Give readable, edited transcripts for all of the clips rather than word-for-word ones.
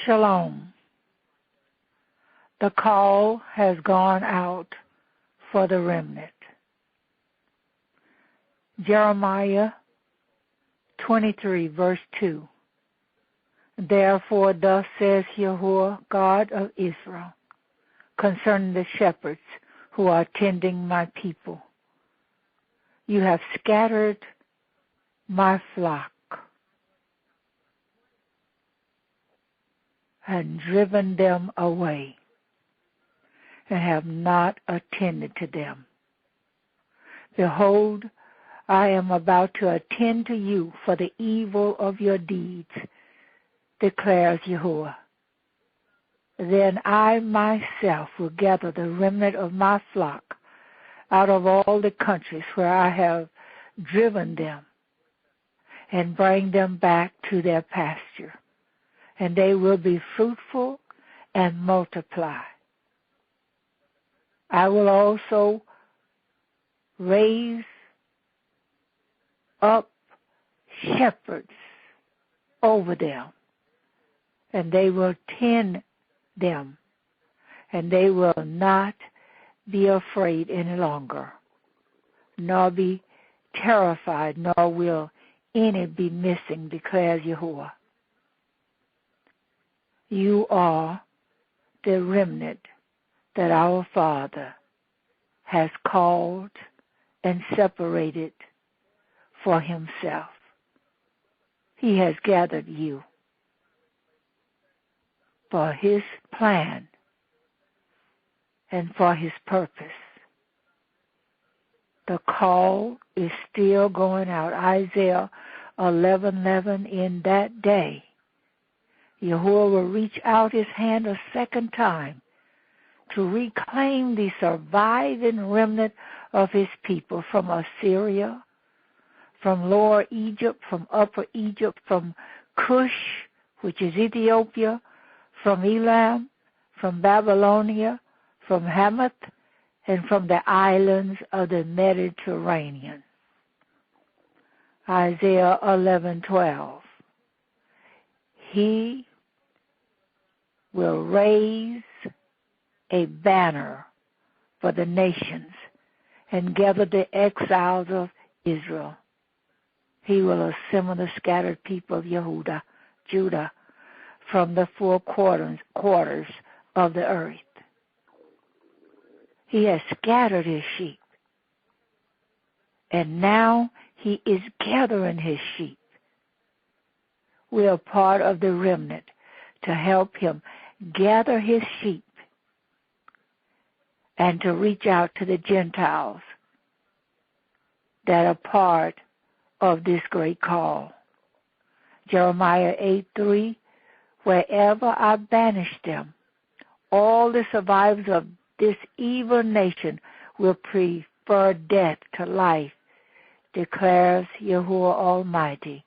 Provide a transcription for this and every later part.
Shalom. The call has gone out for the remnant. Jeremiah 23, verse 2. Therefore thus says YHWH, God of Israel, concerning the shepherds who are tending my people. You have scattered my flock and driven them away, and have not attended to them. Behold, I am about to attend to you for the evil of your deeds, declares YHWH. Then I myself will gather the remnant of my flock out of all the countries where I have driven them, and bring them back to their pasture, and they will be fruitful and multiply. I will also raise up shepherds over them, and they will tend them, and they will not be afraid any longer, nor be terrified, nor will any be missing, declares YHWH. You are the remnant that our Father has called and separated for himself. He has gathered you for his plan and for his purpose. The call is still going out. Isaiah 11:11, in that day, YHWH will reach out his hand a second time to reclaim the surviving remnant of his people from Assyria, from Lower Egypt, from Upper Egypt, from Cush, which is Ethiopia, from Elam, from Babylonia, from Hamath, and from the islands of the Mediterranean. Isaiah 11:12. He will raise a banner for the nations and gather the exiles of Israel. He will assemble the scattered people of Judah, from the four quarters of the earth. He has scattered his sheep, and now he is gathering his sheep. We are part of the remnant to help him gather his sheep and to reach out to the Gentiles that are part of this great call. Jeremiah 8:3, wherever I banish them, all the survivors of this evil nation will prefer death to life, declares YHWH Almighty.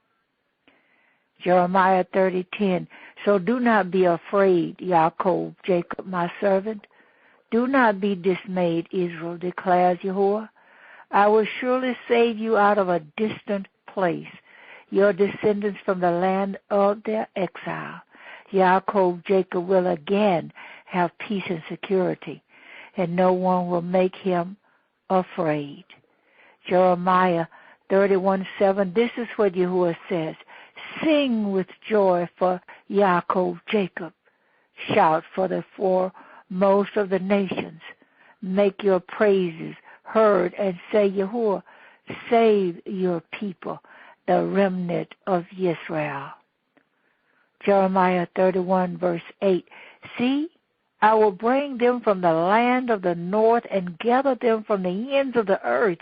Jeremiah 30:10, so do not be afraid, Yaakov, Jacob, my servant. Do not be dismayed, Israel, declares YHWH. I will surely save you out of a distant place, your descendants from the land of their exile. Yaakov, Jacob will again have peace and security, and no one will make him afraid. Jeremiah 31:7, this is what YHWH says, sing with joy for Yaakov, Jacob. Shout for the foremost of the nations. Make your praises heard and say, YHWH, save your people, the remnant of Israel. Jeremiah 31, verse 8, see, I will bring them from the land of the north and gather them from the ends of the earth.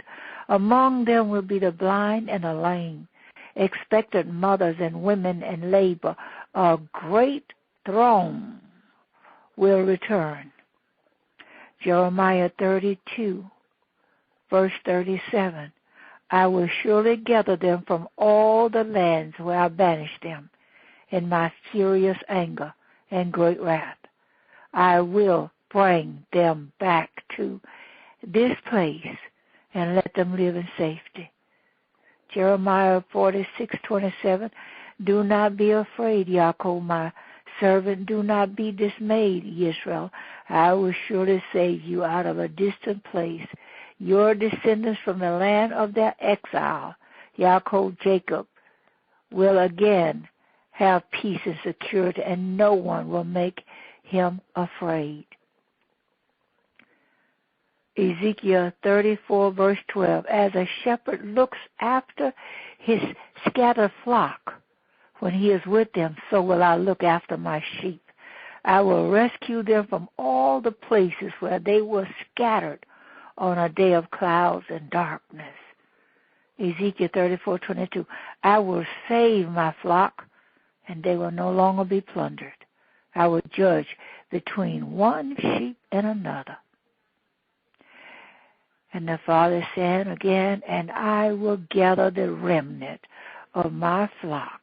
Among them will be the blind and the lame, expectant mothers and women in labor. A great throng will return. Jeremiah 32, verse 37, I will surely gather them from all the lands where I banished them in my furious anger and great wrath. I will bring them back to this place and let them live in safety. Jeremiah 46:27, do not be afraid, Yaakov, my servant, do not be dismayed, Israel. I will surely save you out of a distant place, your descendants from the land of their exile. Yaakov, Jacob, will again have peace and security, and no one will make him afraid. Ezekiel 34, verse 12, as a shepherd looks after his scattered flock when he is with them, so will I look after my sheep. I will rescue them from all the places where they were scattered on a day of clouds and darkness. Ezekiel 34:22, I will save my flock, and they will no longer be plundered. I will judge between one sheep and another. And the Father said again, and I will gather the remnant of my flock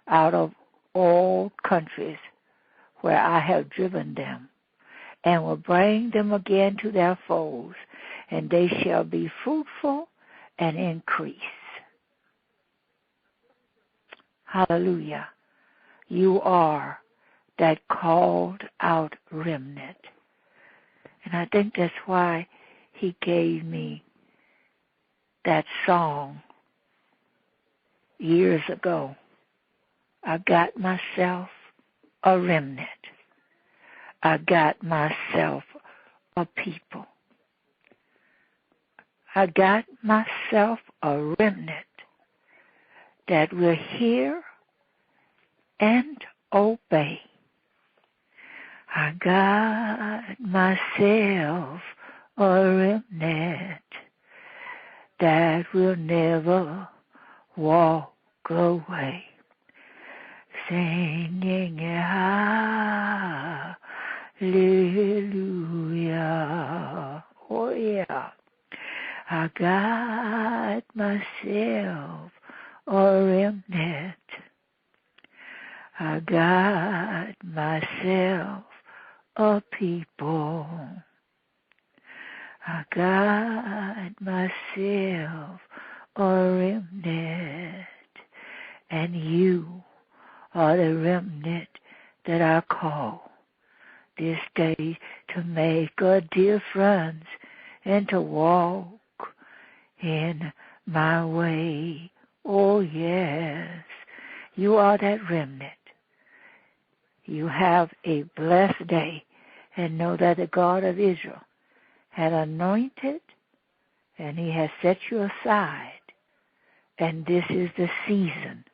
out of all countries where I have driven them, and will bring them again to their folds, and they shall be fruitful and increase. Hallelujah. You are that called out remnant. And I think that's why he gave me that song years ago. I got myself a remnant. I got myself a people. I got myself a remnant that will hear and obey. I got myself a remnant that will never walk away, singing hallelujah. Oh yeah. I got myself a remnant. I got myself a people. I got myself a remnant, and you are the remnant that I call this day to make a difference and to walk in my way. Oh yes, you are that remnant. You have a blessed day, and know that the God of Israel had anointed, and he has set you aside, and this is the season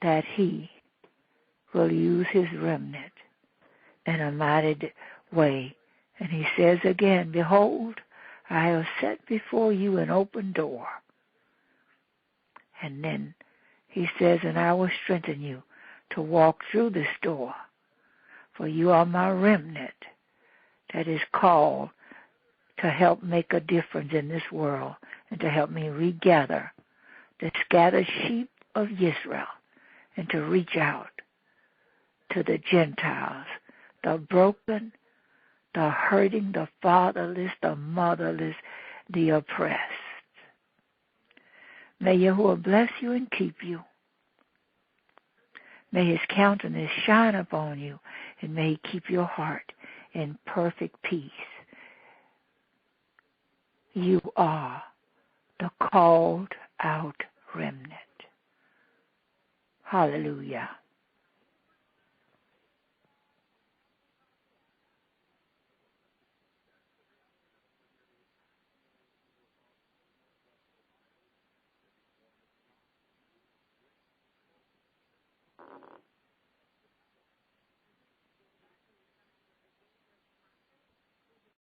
that he will use his remnant in a mighty way. And he says again, behold, I have set before you an open door. And then he says, and I will strengthen you to walk through this door, for you are my remnant that is called to help make a difference in this world and to help me regather the scattered sheep of Israel and to reach out to the Gentiles, the broken, the hurting, the fatherless, the motherless, the oppressed. May YHWH bless you and keep you. May his countenance shine upon you, and may he keep your heart in perfect peace. You are the called out remnant. Hallelujah.